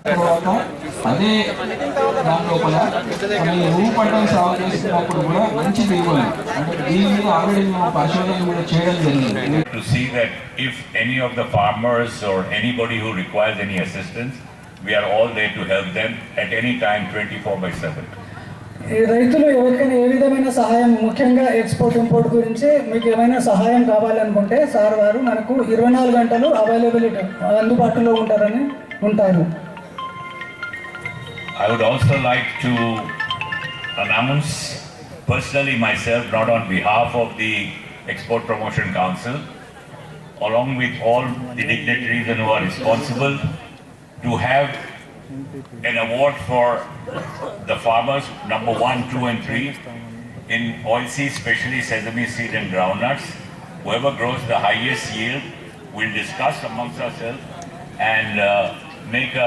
తర్వాత అదే దాని లోపల నువ్వు పంటను సాగు చేస్తున్నప్పుడు కూడా మంచి దిగుబడి అంటే దీని మీద ఆల్రెడీ మేము పరిశోధన కూడా చేయడం జరిగింది. To see that if any of the farmers or anybody who requires any assistance, we are all there to help them at any time 24/7. రైతులు ఎవరికైనా ఏ విధమైన సహాయం ముఖ్యంగా ఎక్స్పోర్ట్ ఇంపోర్ట్ గురించి మీకు ఏమైనా సహాయం కావాలనుకుంటే సార్ వారు మనకు 24 గంటలు అవైలబిలిటీ అందుబాటులో ఉంటారు. I would also like to announce personally myself, not on behalf of the Export Promotion Council, along with all the dignitaries who are responsible, to have an award for the farmers number 1, 2 and 3 in oilseed, especially sesame seed and groundnuts. Whoever grows the highest yield will discuss amongst ourselves and make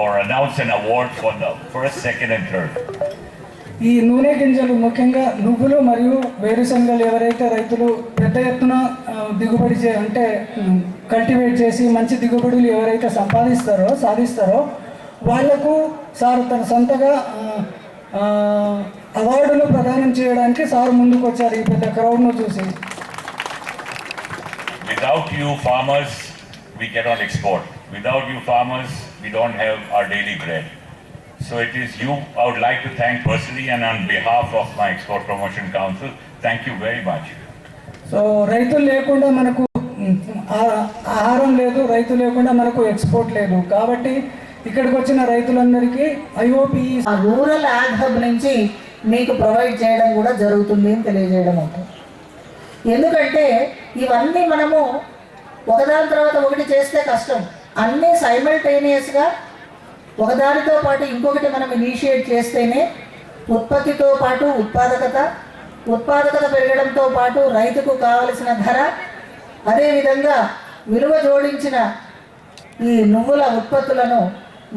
or announce an award for the first, second and third. ఈ నూనె గింజలు ముఖ్యంగా నువ్వులు మరియు వేరుశనగలు ఎవరైతే రైతులు పెద్ద ఎత్తున దిగుబడి అంటే కల్టివేట్ చేసి మంచి దిగుబడులు ఎవరైతే సాధిస్తారో వాళ్లకు సార్ తన సొంతగా అవార్డులు ప్రదానం చేయడానికి సార్ ముందుకు వచ్చారు ఈ పెద్ద క్రౌడ్ను చూసి. Without you farmers, we cannot export. Without you farmers, we don't have our daily bread. So it is you I would like to thank personally and on behalf of my Export Promotion Council. Thank you very much. So రైతులు లేకుండా మనకు ఆహారం లేదు, రైతు లేకుండా మనకు export లేదు. కాబట్టి ఇక్కడికి వచ్చిన రైతులందరికీ ఐఓపి రూరల్ యాగ్ హబ్ నుంచి మీకు ప్రొవైడ్ చేయడం కూడా జరుగుతుంది అని తెలియజేయడం అవుతుంది. ఎందుకంటే ఇవన్నీ మనము ఒకదాని తర్వాత ఒకటి చేస్తే కష్టం. అన్నీ సైమల్టేనియస్గా ఒకదానితో పాటు ఇంకొకటి మనం ఇనిషియేట్ చేస్తేనే ఉత్పత్తితో పాటు ఉత్పాదకత పెరగడంతో పాటు రైతుకు కావలసిన ధర, అదేవిధంగా విలువ జోడించిన ఈ నువ్వుల ఉత్పత్తులను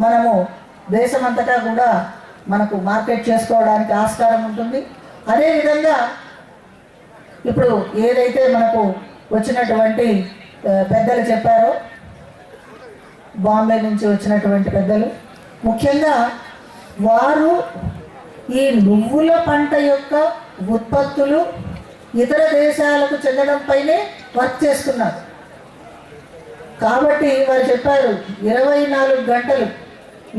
మనము దేశమంతటా కూడా మనకు మార్కెట్ చేసుకోవడానికి ఆస్కారం ఉంటుంది. అదేవిధంగా ఇప్పుడు ఏదైతే మనకు వచ్చినటువంటి పెద్దలు చెప్పారో, బాంబే నుంచి వచ్చినటువంటి పెద్దలు, ముఖ్యంగా వారు ఈ నువ్వుల పంట యొక్క ఉత్పత్తులు ఇతర దేశాలకు చెందడంపైనే వర్క్ చేస్తున్నారు. కాబట్టి వారు చెప్పారు 24 గంటలు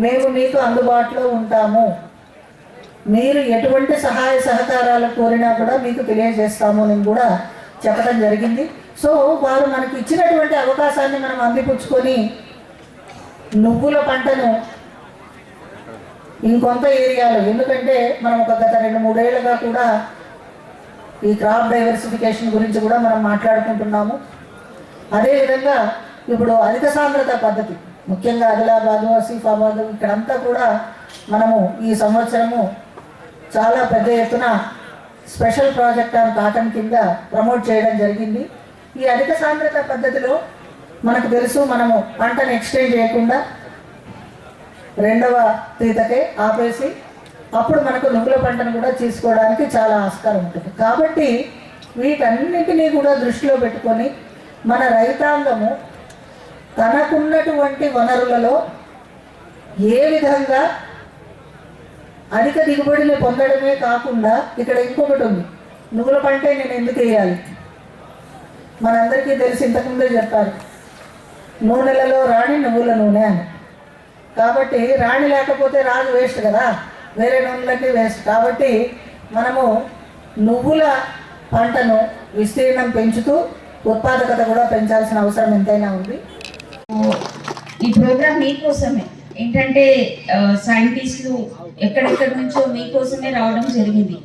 మేము మీకు అందుబాటులో ఉంటాము, మీరు ఎటువంటి సహాయ సహకారాలు కోరినా కూడా మీకు తెలియజేస్తాము అని కూడా చెప్పడం జరిగింది. సో వారు మనకి ఇచ్చినటువంటి అవకాశాన్ని మనం అందిపుచ్చుకొని నువ్వుల పంటను ఇంకొంత ఏరియాలో, ఎందుకంటే మనం ఒక గత 2-3 ఏళ్ళుగా కూడా ఈ క్రాప్ డైవర్సిఫికేషన్ గురించి కూడా మనం మాట్లాడుకుంటున్నాము. అదేవిధంగా ఇప్పుడు అధిక సాంద్రత పద్ధతి, ముఖ్యంగా ఆదిలాబాదు, ఆసిఫాబాదు ఇక్కడంతా కూడా మనము ఈ సంవత్సరము చాలా పెద్ద ఎత్తున స్పెషల్ ప్రాజెక్ట్ ఆన్ కాటన్ కింద ప్రమోట్ చేయడం జరిగింది. ఈ అధిక సాంద్రత పద్ధతిలో మనకు తెలుసు, మనము పంటను ఎక్స్టెండ్ చేయకుండా 2వ తీతకే ఆపేసి అప్పుడు మనకు నువ్వుల పంటను కూడా తీసుకోవడానికి చాలా ఆస్కారం ఉంటుంది. కాబట్టి వీటన్నిటినీ కూడా దృష్టిలో పెట్టుకొని మన రైతాంగము తనకున్నటువంటి వనరులలో ఏ విధంగా అధిక దిగుబడిని పొందడమే కాకుండా ఇక్కడ ఇంకొకటి ఉంది, నువ్వుల పంటే నేను ఎందుకు వేయాలి? మనందరికీ తెలిసి ఇంతకుముందే చెప్పారు, నూనెలలో రాణి నువ్వుల నూనె అని. కాబట్టి రాణి లేకపోతే రాజు వేస్ట్ కదా, వేరే నూనెలన్నీ వేస్ట్. కాబట్టి మనము నువ్వుల పంటను విస్తీర్ణం పెంచుతూ ఉత్పాదకత కూడా పెంచాల్సిన అవసరం ఎంతైనా ఉంది. ఈ ప్రోగ్రామ్ మీకోసమే, ఏంటంటే సైంటిస్టులు ఎక్కడెక్కడి నుంచో మీకోసమే రావడం జరిగింది.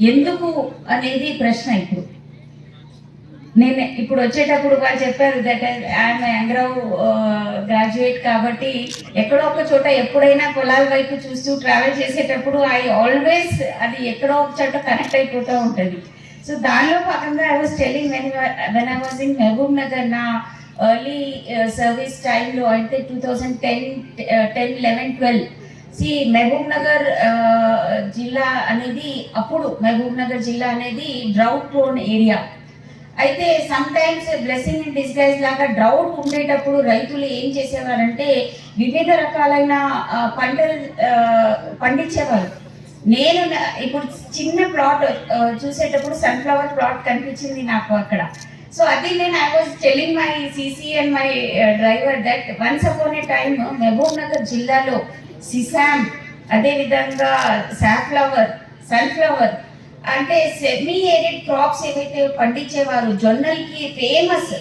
ఎందుకు అనేది ప్రశ్న. నేను ఇప్పుడు వచ్చేటప్పుడు వాళ్ళు చెప్పారు దట్ ఐఎమ్ యాంగ్రావ్ గ్రాడ్యుయేట్, కాబట్టి ఎక్కడో ఒక చోట ఎప్పుడైనా పొలాల వైపు చూస్తూ ట్రావెల్ చేసేటప్పుడు ఐ ఆల్వేస్ అది ఎక్కడో ఒక చోట కనెక్ట్ అయిపోతూ ఉంటుంది. సో దానిలో భాగంగా I was telling when I was in Mahbubnagar, నా ఎర్లీ సర్వీస్ టైంలో అయితే 2010, 11, 12 మహబూబ్ నగర్ జిల్లా అనేది, అప్పుడు మహబూబ్ నగర్ జిల్లా అనేది డ్రౌట్ ప్రోన్ ఏరియా. అయితే some times blessing in disguise లాగా డ్రౌట్ ఉండేటప్పుడు రైతులు ఏం చేసేవారంటే వివిధ రకాలైన పంటలు పండించేవారు. నేను ఇప్పుడు చిన్న ప్లాట్ చూసేటప్పుడు సన్ఫ్లవర్ ప్లాట్ కనిపించింది నాకు అక్కడ. సో అది నేను I was telling my CC and my driver that once upon a time Mahbubnagar జిల్లాలో సిసామ్, అదేవిధంగా సన్ఫ్లవర్ అంటే సెమీ ఏరిడ్ క్రాప్స్ ఏవైతే పండించేవారు, జొన్నలకి ఫేమస్.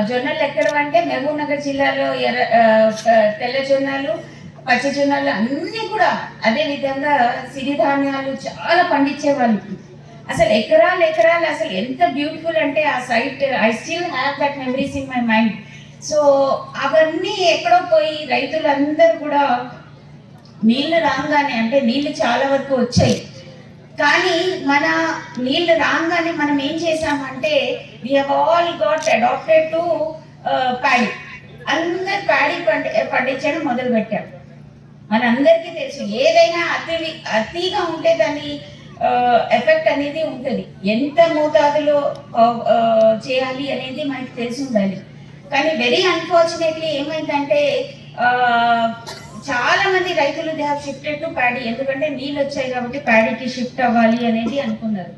జొన్నలు ఎక్కడ అంటే మహబూబ్ నగర్ జిల్లాలో తెల్ల జొన్నలు, పచ్చ జొన్నలు అన్నీ కూడా, అదేవిధంగా సిరిధాన్యాలు చాలా పండించేవాళ్ళు. అసలు ఎకరాలు అసలు ఎంత బ్యూటిఫుల్ అంటే ఆ site, I still have that memories in my mind. So అవన్నీ ఎక్కడో పోయి రైతులందరూ కూడా నీళ్లు రాగానే, అంటే నీళ్లు చాలా వరకు వచ్చాయి, కానీ మన నీళ్లు రాగానే మనం ఏం చేసామంటే we have all got adapted to paddy. అందరు ప్యాడీ పండించడం మొదలు పెట్టారు. మనందరికీ తెలుసు ఏదైనా అతిగా ఉంటే దాని ఎఫెక్ట్ అనేది ఉంటుంది. ఎంత మోతాదులో చేయాలి అనేది మనకి తెలిసి ఉండాలి. కానీ వెరీ అన్ఫార్చునేట్లీ ఏమైందంటే చాలా మంది రైతులు they have shifted to paddy. ఎందుకంటే నీళ్ళు వచ్చాయి కాబట్టి ప్యాడీకి షిఫ్ట్ అవ్వాలి అనేది అనుకున్నారు.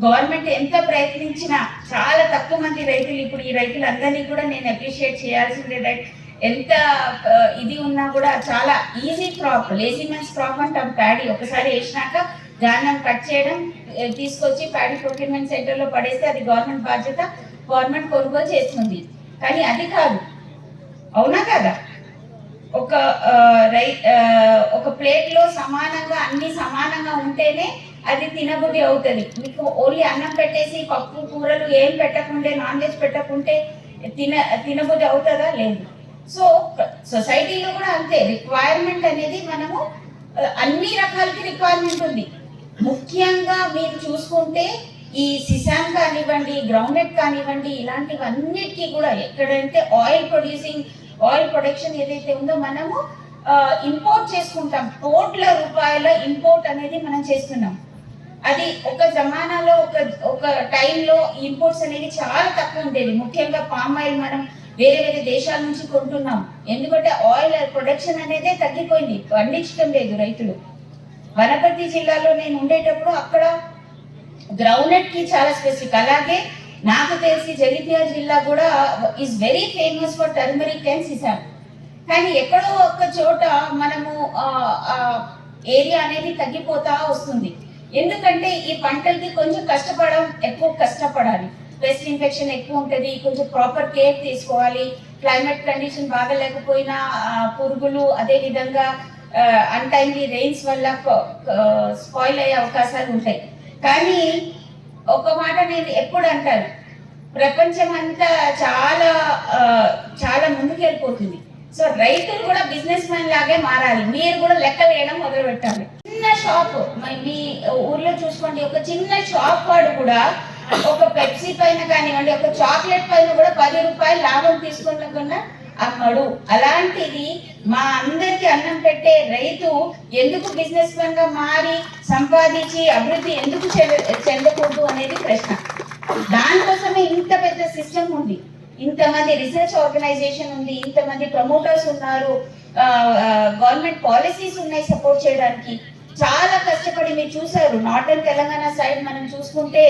గవర్నమెంట్ ఎంత ప్రయత్నించినా చాలా తక్కువ మంది రైతులు, ఇప్పుడు ఈ రైతులందరినీ కూడా నేను అప్రిషియేట్ చేయాల్సిందే. దట్ ఎంత ఇది ఉన్నా కూడా చాలా ఈజీ క్రాప్, లేజిమెన్స్ క్రాప్ అంటాం ప్యాడీ. ఒకసారి వేసినాక ధాన్యం కట్ చేయడం, తీసుకొచ్చి ప్యాడీ ప్రొక్యూర్మెంట్ సెంటర్లో పడేస్తే అది గవర్నమెంట్ బాధ్యత, గవర్నమెంట్ కొనుగోలు చేస్తుంది. కానీ అది కాదు, అవునా కదా? ఒక ప్లేట్లో సమానంగా అన్ని సమానంగా ఉంటేనే అది తినబుద్ధి అవుతుంది. మీకు ఓన్లీ అన్నం పెట్టేసి పప్పు కూరలు ఏం పెట్టకుంటే, నాన్ వెజ్ పెట్టకుంటే తినబుద్ధి అవుతుందా? లేదు. సో సొసైటీలో కూడా అంతే, రిక్వైర్మెంట్ అనేది మనము అన్ని రకాలకి రిక్వైర్మెంట్ ఉంది. ముఖ్యంగా మీరు చూసుకుంటే ఈ సిసామ్ కానివ్వండి, గ్రౌండ్నట్ కానివ్వండి, ఇలాంటివన్నిటికీ కూడా ఎక్కడైతే ఆయిల్ ప్రొడక్షన్ ఏదైతే ఉందో మనము ఇంపోర్ట్ చేసుకుంటాం. కోట్ల రూపాయల ఇంపోర్ట్ అనేది మనం చేస్తున్నాం. అది ఒక జమానాలో ఒక టైంలో ఇంపోర్ట్స్ అనేది చాలా తక్కువ ఉండేది. ముఖ్యంగా పామ్ ఆయిల్ మనం వేరే దేశాల నుంచి కొంటున్నాం. ఎందుకంటే ఆయిల్ ప్రొడక్షన్ అనేది తగ్గిపోయింది, పండించడం లేదు రైతులు. వనపర్తి జిల్లాలో నేను ఉండేటప్పుడు అక్కడ గ్రౌండ్నట్ కి చాలా స్పెసిఫిక్. అలాగే నాకు తెలిసి జగిత్యాల జిల్లా కూడా is very famous for turmeric and sesame. కానీ ఎక్కడో ఒక చోట మనము ఏరియా అనేది తగ్గిపోతా వస్తుంది. ఎందుకంటే ఈ పంటలకి కొంచెం ఎక్కువ కష్టపడాలి. పెస్ట్ ఇన్ఫెక్షన్ ఎక్కువ ఉంటుంది, కొంచెం ప్రాపర్ కేర్ తీసుకోవాలి. క్లైమేట్ కండిషన్ బాగా లేకపోయినా పురుగులు, అదేవిధంగా అన్టైమ్లీ రెయిన్స్ వల్ల స్పాయిల్ అయ్యే అవకాశాలు ఉంటాయి. కానీ ఒక మాట నేను ఎప్పుడు అంటాను, ప్రపంచం అంతా చాలా ముందుకు వెళ్ళిపోతుంది. సో రైతులు కూడా బిజినెస్ మ్యాన్ లాగే మారాలి. మీరు కూడా లెక్క వేయడం మొదలు పెట్టాలి. చిన్న షాప్ మీ ఊర్లో చూసుకోండి, ఒక చిన్న షాప్ వాడు కూడా ఒక పెప్సీ పైన కానివ్వండి, ఒక చాక్లెట్ పైన కూడా 10 రూపాయలు లాభం తీసుకున్న అమ్మడు. అలాంటిది మా అందరికి అన్నం పెట్టే రైతు ఎందుకు బిజినెస్ మ్యాన్ గా మారి సంపాదించి అభివృద్ధి ఎందుకు చెందకూడదు అనేది ప్రశ్న. దానికోసమే ఇంత పెద్ద సిస్టమ్ ఉంది, ఇంతమంది రీసెర్చ్ ఆర్గనైజేషన్ ఉంది, ఇంతమంది ప్రమోటర్స్ ఉన్నారు, గవర్నమెంట్ పాలసీస్ ఉన్నాయి సపోర్ట్ చేయడానికి. చాలా కష్టపడి మీరు చూసారు. నార్తర్న్ తెలంగాణ సైడ్ మనం చూసుకుంటే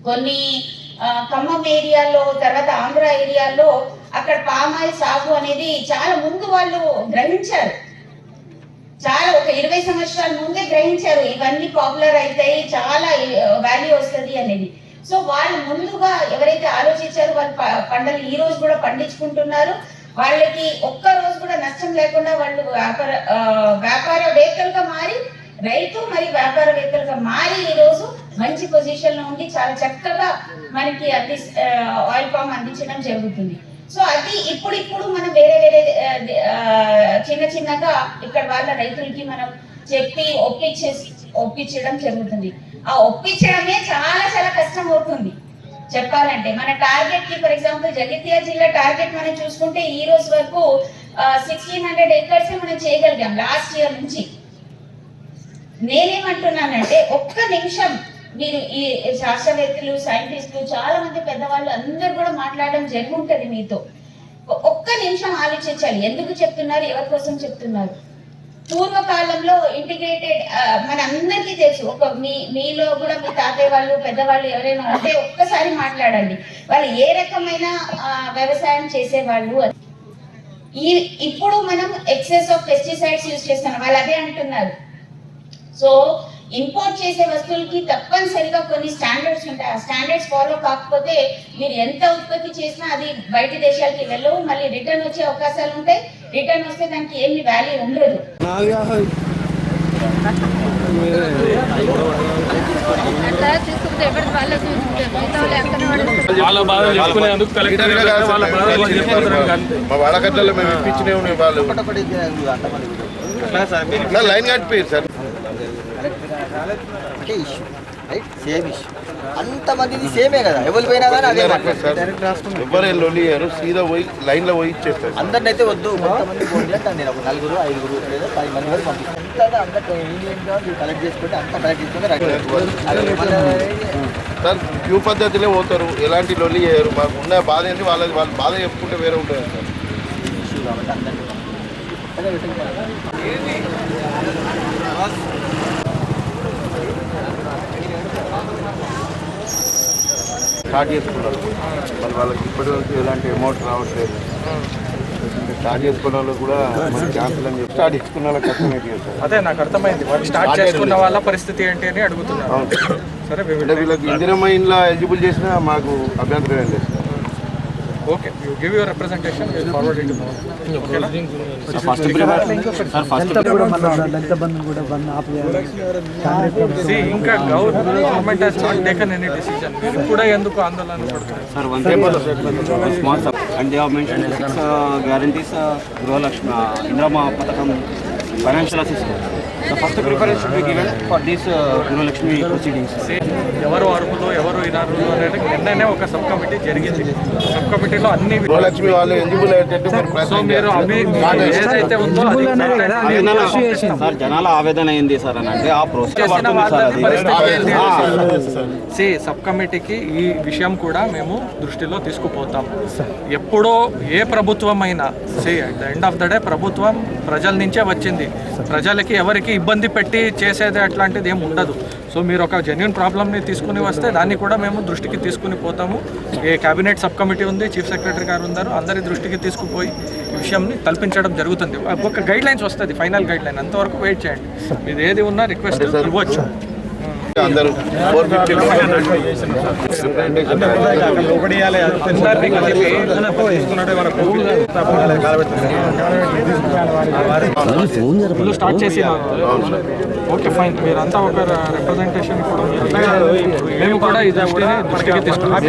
కొన్ని ఖమ్మం ఏరియాలో, తర్వాత ఆంధ్ర ఏరియాలో అక్కడ పామాయిల్ సాగు అనేది చాలా ముందు వాళ్ళు గ్రహించారు. ఒక 20 సంవత్సరాల ముందే గ్రహించారు ఇవన్నీ పాపులర్ అవుతాయి, చాలా వాల్యూ వస్తుంది అనేది. సో వాళ్ళు ముందుగా ఎవరైతే ఆలోచించారో వాళ్ళు పంటలు ఈ రోజు కూడా పండించుకుంటున్నారు. వాళ్ళకి ఒక్క రోజు కూడా నష్టం లేకుండా వాళ్ళు వ్యాపారవేత్తలుగా మారి, రైతు మరియు వ్యాపారవేత్తలుగా మారి ఈ రోజు మంచి పొజిషన్ లో ఉండి చాలా చక్కగా మనకి ఆయిల్ పామ్ అందించడం జరుగుతుంది. సో అది ఇప్పుడు మనం వేరే చిన్నగా ఇక్కడ వాళ్ళ రైతులకి మనం చెప్పి ఒప్పించడం జరుగుతుంది. ఆ ఒప్పించడమే చాలా కష్టం అవుతుంది చెప్పాలంటే. మన టార్గెట్ కి ఫర్ ఎగ్జాంపుల్ జగిత్యాల జిల్లా టార్గెట్ మనం చూసుకుంటే ఈ రోజు వరకు 1600 acres మనం చేయగలిగాం లాస్ట్ ఇయర్ నుంచి. నేనేమంటున్నానంటే ఒక్క నిమిషం మీరు ఈ శాస్త్రవేత్తలు, సైంటిస్టులు, చాలా మంది పెద్దవాళ్ళు అందరూ కూడా మాట్లాడడం జరుగుంటది మీతో. ఒక్క నిమిషం ఆలోచించాలి, ఎందుకు చెప్తున్నారు, ఎవరి కోసం చెప్తున్నారు. పూర్వకాలంలో ఇంటిగ్రేటెడ్ మన అందరికీ తెలుసు. మీలో కూడా మీ తాతయ్య వాళ్ళు, పెద్దవాళ్ళు ఎవరైనా ఉంటే ఒక్కసారి మాట్లాడండి, వాళ్ళు ఏ రకమైన వ్యవసాయం చేసేవాళ్ళు. ఇప్పుడు మనం ఎక్సెస్ ఆఫ్ పెస్టిసైడ్స్ యూజ్ చేస్తున్నాం, వాళ్ళు అదే అంటున్నారు. సో ఇంపోర్ట్ చేసే వస్తువులకి తప్పనిసరిగా కొన్ని స్టాండర్డ్స్ ఉంటాయి. ఆ స్టాండర్డ్స్ ఫాలో కాకపోతే మీరు ఎంత ఉత్పత్తి చేసినా అది బయట దేశాలకి వెళ్ళవు, మళ్ళీ రిటర్న్ వచ్చే అవకాశాలు ఉంటాయి. రిటర్న్ వస్తే దానికి ఏమి వాల్యూ ఉండదు. లైన్ కట్టిపోయారు సార్ అంటే ఇష్యూ రైట్, సేమ్ ఇష్యూ. అంతమందిది సేమే కదా, ఎవరు పోయినా కానీ అదే ఎవరు లొలియారు సీదా పోయి లైన్లో పోయి ఇచ్చేస్తారు. అందరిని అయితే వద్దు, కొంతమంది పోటీ అంటే నేను ఒక 4, 5 లేదా 10 మంది వరకు పంపిస్తాను. అంతా యూనియన్గా కలెక్ట్ చేసుకుంటే అంతా కలెక్ట్ చేసుకుంటే సార్ క్యూ పద్ధతిలో పోతారు, ఎలాంటి లొల్లి చేయరు. మాకు ఉన్న బాధ ఏంటి, వాళ్ళ బాధ చెప్పుకుంటే వేరే ఉంటుంది సార్. ఇష్యూ కాబట్టి అందరినీ స్టార్ట్ చేసుకున్నారు, మరి వాళ్ళకి ఇప్పటివరకు ఎలాంటి అమౌంట్ రావట్లేదు. స్టార్ట్ చేసుకున్న వాళ్ళు కూడా మనకి క్యాన్సిల్ అని చెప్పి స్టార్ట్ చేసుకున్న వాళ్ళకి కష్టమైతే సార్. అదే నాకు అర్థమైంది, వాళ్ళు స్టార్ట్ చేసుకున్న వాళ్ళ పరిస్థితి ఏంటి అని అడుగుతున్నారు. సరే, అంటే వీళ్ళకి ఇందిరమ్మ ఇంట్లో ఎలిజిబుల్ చేసినా మాకు అభ్యంతరం ఏం లేదు sir. Okay, you give your representation, will forward it. ఇంకా government has not taken any decision. మీరు కూడా ఎందుకు ఆందోళన పడుతున్నారు? And they have mentioned 6 guarantees, Grihalaxmi, Indirama Pathakam, financial assistance. The first preference should be given for these Grihalaxmi proceedings. ఎవరు అర్హులు, ఎవరు ఇనర్హులు అనేది నిన్ననే ఒక సబ్ కమిటీ జరిగింది. సబ్ కమిటీలో అన్ని గృహలక్ష్మి వాళ్ళు ఎలిజిబుల్ అయ్యేటట్టు సో మీరు ఏదైతే ఉందో అది సార్ జనాల ఆవేదన అయింది సార్ అని అంటే ఆ ప్రోసెస్ సబ్ కమిటీకి ఈ విషయం కూడా మేము దృష్టిలో తీసుకుపోతాం. ఎప్పుడో ఏ ప్రభుత్వం అయినా at the end of the day ప్రభుత్వం ప్రజల నుంచే వచ్చింది. ప్రజలకి ఎవరికి ఇబ్బంది పెట్టి చేసేది అట్లాంటిది ఏమి ఉండదు. సో మీరు ఒక జెన్యూన్ ప్రాబ్లమ్ని తీసుకుని వస్తే దాన్ని కూడా మేము దృష్టికి తీసుకుని పోతాము. ఏ క్యాబినెట్ సబ్ కమిటీ ఉంది, చీఫ్ సెక్రటరీ గారు ఉన్నారు, అందరి దృష్టికి తీసుకుపోయి ఈ విషయంని కల్పించడం జరుగుతుంది. ఒక గైడ్ లైన్స్ వస్తుంది, ఫైనల్ గైడ్ లైన్, అంతవరకు వెయిట్ చేయండి. మీరు ఏది ఉన్నా రిక్వెస్ట్ ఇవ్వచ్చు. అందరూ 450 ఇల్లు స్టార్ట్ చేసి ఓకే ఫైన్, మీరంతా ఒక రిప్రజెంటేషన్ మేము కూడా ఈ దృష్టికి తీసుకున్నాం.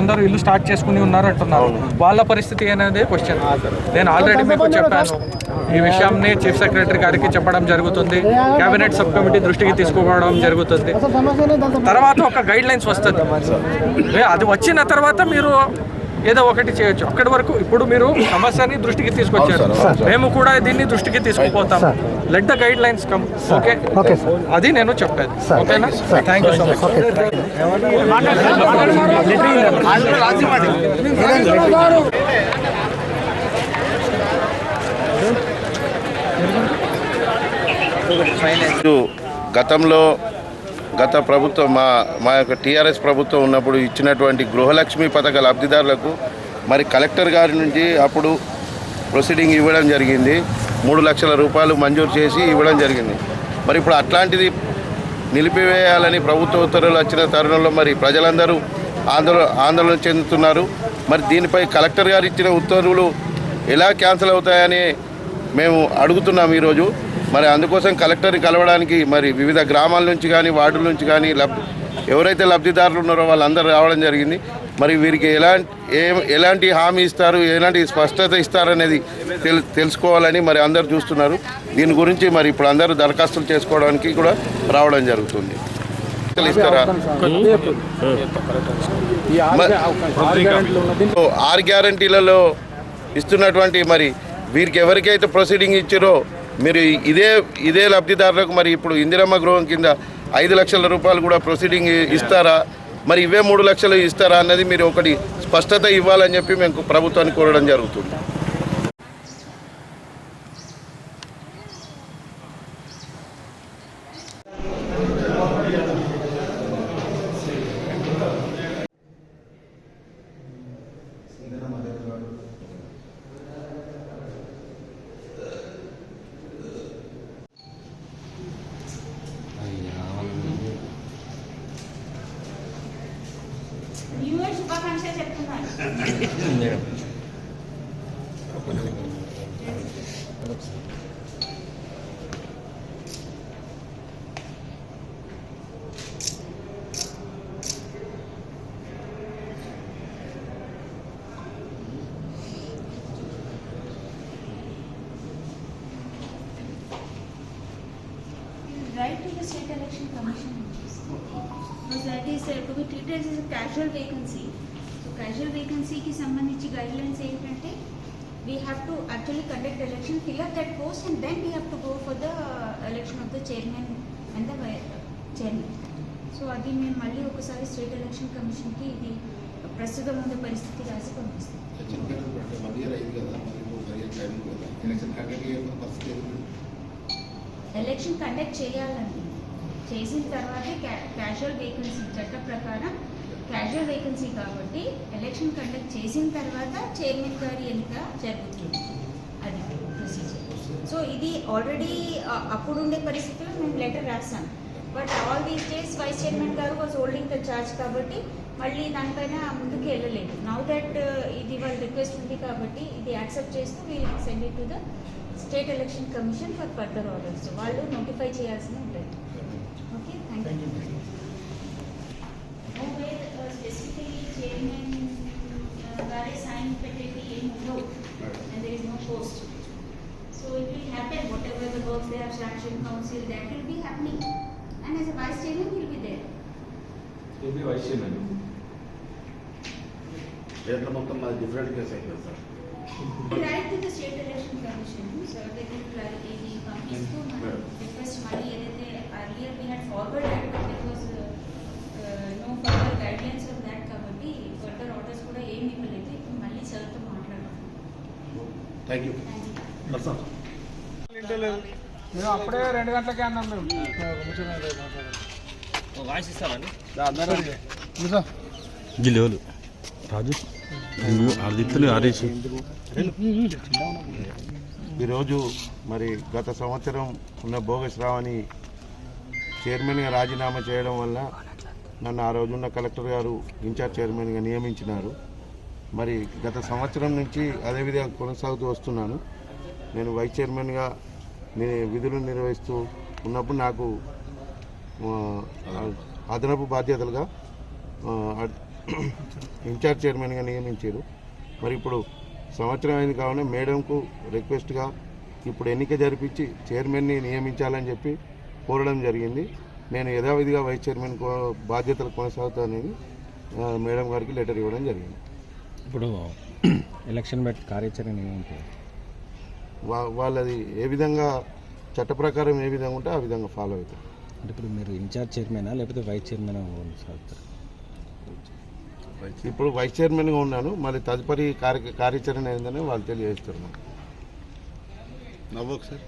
కొందరు ఇల్లు స్టార్ట్ చేసుకుని ఉన్నారు అంటున్నారు, వాళ్ళ పరిస్థితి అనేది క్వశ్చన్. నేను ఆల్రెడీ మీకు చెప్పాను, ఈ విషయాన్ని చీఫ్ సెక్రటరీ గారికి చెప్పడం జరుగుతుంది, కేబినెట్ సబ్ కమిటీ దృష్టికి తీసుకోవడం జరుగుతుంది. తర్వాత ఒక గైడ్ లైన్స్ వస్తుంది, అది వచ్చిన తర్వాత మీరు ఏదో ఒకటి చేయొచ్చు. అక్కడి వరకు ఇప్పుడు మీరు సమస్యని దృష్టికి తీసుకొచ్చారు, మేము కూడా దీన్ని దృష్టికి తీసుకుపోతాం. Let the guidelines come. Okay, అది నేను చెప్పేది. ఓకేనా? Thank you so much. గత ప్రభుత్వం మా యొక్క టీఆర్ఎస్ ప్రభుత్వం ఉన్నప్పుడు ఇచ్చినటువంటి గృహలక్ష్మి పథక లబ్ధిదారులకు మరి కలెక్టర్ గారి నుంచి అప్పుడు ప్రొసీడింగ్ ఇవ్వడం జరిగింది. 3 లక్షల రూపాయలు మంజూరు చేసి ఇవ్వడం జరిగింది. మరి ఇప్పుడు అట్లాంటిది నిలిపివేయాలని ప్రభుత్వ ఉత్తర్వులు వచ్చిన తరుణంలో మరి ప్రజలందరూ ఆందోళన చెందుతున్నారు. మరి దీనిపై కలెక్టర్ గారు ఇచ్చిన ఉత్తర్వులు ఎలా క్యాన్సిల్ అవుతాయని మేము అడుగుతున్నాం ఈరోజు. మరి అందుకోసం కలెక్టర్ని కలవడానికి మరి వివిధ గ్రామాల నుంచి కానీ వార్డుల నుంచి కానీ ఎవరైతే లబ్ధిదారులు ఉన్నారో వాళ్ళందరూ రావడం జరిగింది. మరి వీరికి ఎలాంటి హామీ ఇస్తారు, ఎలాంటి స్పష్టత ఇస్తారనేది తెలుసుకోవాలని మరి అందరూ చూస్తున్నారు. దీని గురించి మరి ఇప్పుడు అందరూ దరఖాస్తులు చేసుకోవడానికి కూడా రావడం జరుగుతుంది. ఇస్తారా? 6 గ్యారంటీలలో ఇస్తున్నటువంటి మరి వీరికి ఎవరికైతే ప్రొసీడింగ్ ఇచ్చారో మీరు ఇదే లబ్ధిదారులకు మరి ఇప్పుడు ఇందిరమ్మ గృహం కింద 5 లక్షల రూపాయలు కూడా ప్రొసీడింగ్ ఇస్తారా, మరి ఇవే 3 లక్షలు ఇస్తారా అన్నది మీరు ఒకటి స్పష్టత ఇవ్వాలని చెప్పి మేము ప్రభుత్వాన్ని కోరడం జరుగుతుంది. శుభాకాంక్షలు చెప్తున్నాను. Right to the State Election Commission, because that is to be treated as a casual vacancy. So casual vacancy की संबंधित guidelines ఏంటంటే we have to actually conduct election, fill up that post, and then we have to go for the election of the chairman and the chairman. So అది మేము మళ్ళీ ఒకసారి state election కమిషన్కి ఇది ప్రస్తుతం ఉన్న పరిస్థితి రాసి పంపిస్తాం. ఎలక్షన్ కండక్ట్ చేయాలండి, చేసిన తర్వాతే క్యాజువల్ వేకెన్సీ చట్ట ప్రకారం క్యాజువల్ వేకెన్సీ కాబట్టి ఎలక్షన్ కండక్ట్ చేసిన తర్వాత చైర్మన్ గారి ఎన్నిక జరుగుతుంది, అది ప్రొసీజర్. సో ఇది ఆల్రెడీ అప్పుడుండే పరిస్థితుల్లో మేము లెటర్ రాసాం, but all these days vice chairman గారు వాజ్ హోల్డింగ్ ద చార్జ్ కాబట్టి మళ్ళీ దానిపైన ముందుకు వెళ్ళలేదు. నౌ దట్ ఇది వాళ్ళ రిక్వెస్ట్ ఉంది కాబట్టి ఇది యాక్సెప్ట్ చేస్తూ we'll send it to the state election commission for further orders. వాళ్ళు నోటిఫై చేయాల్సి ఉంటుంది. Okay, thank you. Specifically chairman గారే సైన్ పెట్టేది ఏం ఉండవు, and there is no post. So it will happen whatever the works they have sanction council, that will be happening, and as a vice chairman will be there. Will be vice chairman. స్టేట్లో మొత్తం మాది different case అయిపోయింది sir. Right to the State Election Commission, so they can clarify the companies to request money. Earlier we had forwarded, but there was no further guidelines on that. Kabatti further orders kuda em ivalledu. Ippudu malli sartho maatladam. Thank you. మేము అప్పుడే 2 గంటలకే అన్నాం. మేము voice ఇస్తామండి గిల్లేవాళ్ళు రాజు ఆదిత్యులు ఆరేసి ఈరోజు మరి గత సంవత్సరం ఉన్న బోగస్ రావని చైర్మన్గా రాజీనామా చేయడం వల్ల నన్ను ఆ రోజున్న కలెక్టర్ గారు ఇన్ఛార్జ్ చైర్మన్గా నియమించినారు. మరి గత సంవత్సరం నుంచి అదే విధంగా కొనసాగుతూ వస్తున్నాను. నేను వైస్ చైర్మన్గా విధులు నిర్వహిస్తూ ఉన్నప్పుడు నాకు అదనపు బాధ్యతలుగా ఇన్ఛార్జ్ చైర్మన్గా నియమించారు. మరి ఇప్పుడు సంవత్సరం అయింది కావున మేడంకు రిక్వెస్ట్గా ఇప్పుడు ఎన్నిక జరిపించి చైర్మన్ని నియమించాలని చెప్పి కోరడం జరిగింది. నేను యథావిధిగా వైస్ చైర్మన్ బాధ్యతలు కొనసాగుతానని మేడం గారికి లెటర్ ఇవ్వడం జరిగింది. ఇప్పుడు ఎలక్షన్ బట్టి కార్యాచరణ ఏముంటుంది? వాళ్ళది ఏ విధంగా చట్ట ప్రకారం ఏ విధంగా ఉంటే ఆ విధంగా ఫాలో అవుతారు. అంటే ఇప్పుడు మీరు ఇన్ఛార్జ్ చైర్మనా లేకపోతే వైస్ చైర్మన్? ఇప్పుడు వైస్ చైర్మన్గా ఉన్నాను. మళ్ళీ తదుపరి కార్యాచరణ ఏందని వాళ్ళు తెలియజేస్తున్నారు. నవ్వకు సార్.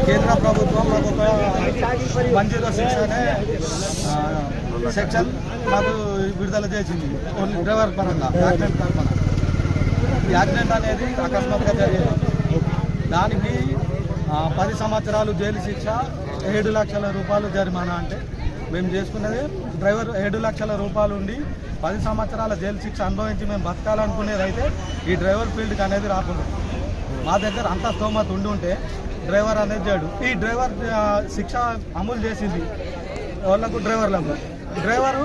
కేంద్ర ప్రభుత్వం మాకు ఒక 106 అనే సెక్షన్ మాకు విడుదల చేసింది ఓన్లీ డ్రైవర్ పరంగా యాక్సిడెంట్ పరంగా. యాక్సిడెంట్ అనేది అకస్మాత్తుగా జరిగింది. దానికి 10 సంవత్సరాలు జైలు శిక్ష, 7 లక్షల రూపాయలు జరిమానా. అంటే మేము చేసుకున్నది డ్రైవర్ 7 లక్షల రూపాయలు ఉండి 10 సంవత్సరాల జైలు శిక్ష అనుభవించి మేము బతకాలనుకునేది అయితే ఈ డ్రైవర్ ఫీల్డ్కి అనేది రాకుండా మా దగ్గర అంత స్తోమత ఉండి ఉంటే డ్రైవర్ అనేది చేయడు. ఈ డ్రైవర్ శిక్ష అమలు చేసింది వాళ్ళకు డ్రైవర్లకు. డ్రైవరు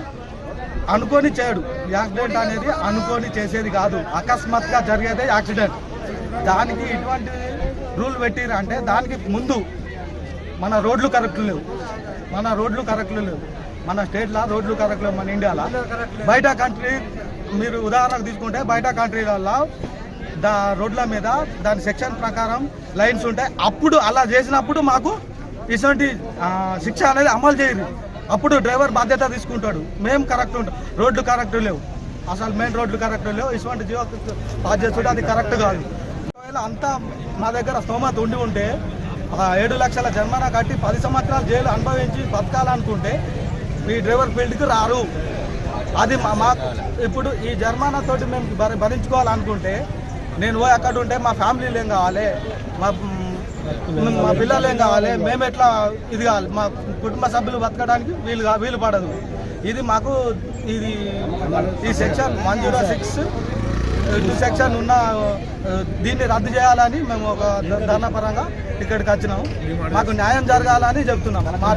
అనుకొని చేయడు. యాక్సిడెంట్ అనేది అనుకొని చేసేది కాదు, అకస్మాత్తుగా జరిగేదే యాక్సిడెంట్. దానికి ఇటువంటి రూల్ పెట్టిరు అంటే దానికి ముందు మన రోడ్లు కరెక్ట్ లేవు. మన స్టేట్లో రోడ్లు కరెక్ట్ లేవు. మన ఇండియాలో బయట కంట్రీ మీరు ఉదాహరణకు తీసుకుంటే బయట కంట్రీలలో రోడ్ల మీద దాని సెక్షన్ ప్రకారం లైన్స్ ఉంటాయి. అప్పుడు అలా చేసినప్పుడు మాకు ఇటువంటి శిక్ష అనేది అమలు చేయరు. అప్పుడు డ్రైవర్ బాధ్యత తీసుకుంటాడు. మేము కరెక్ట్ ఉంటాం. రోడ్లు కరెక్ట్ లేవు, అసలు మెయిన్ రోడ్లు కరెక్ట్ లేవు. ఇటువంటి జీవ బాధ్యత అది కరెక్ట్ కాదు. ఒకవేళ అంతా మా దగ్గర స్తోమత ఉండి ఉంటే 7 లక్షల జరిమానా కట్టి 10 సంవత్సరాలు జైలు అనుభవించి బతకాలనుకుంటే మీ డ్రైవర్ ఫీల్డ్కి రారు. అది మా ఇప్పుడు ఈ జరిమానాతోటి మేము భరించుకోవాలనుకుంటే నేను పోయి అక్కడ ఉంటే మా ఫ్యామిలీలు ఏం కావాలి, మా పిల్లలు ఏం కావాలి, మేము ఎట్లా ఇది కావాలి, మా కుటుంబ సభ్యులు బతకడానికి వీలు పడదు. ఇది మాకు ఈ సెక్షన్ 106 సెక్షన్ ఉన్న దీన్ని రద్దు చేయాలని మేము ఒక ధర్నా పరంగా ఇక్కడికి వచ్చినాము. మాకు న్యాయం జరగాలని చెప్తున్నాము. మా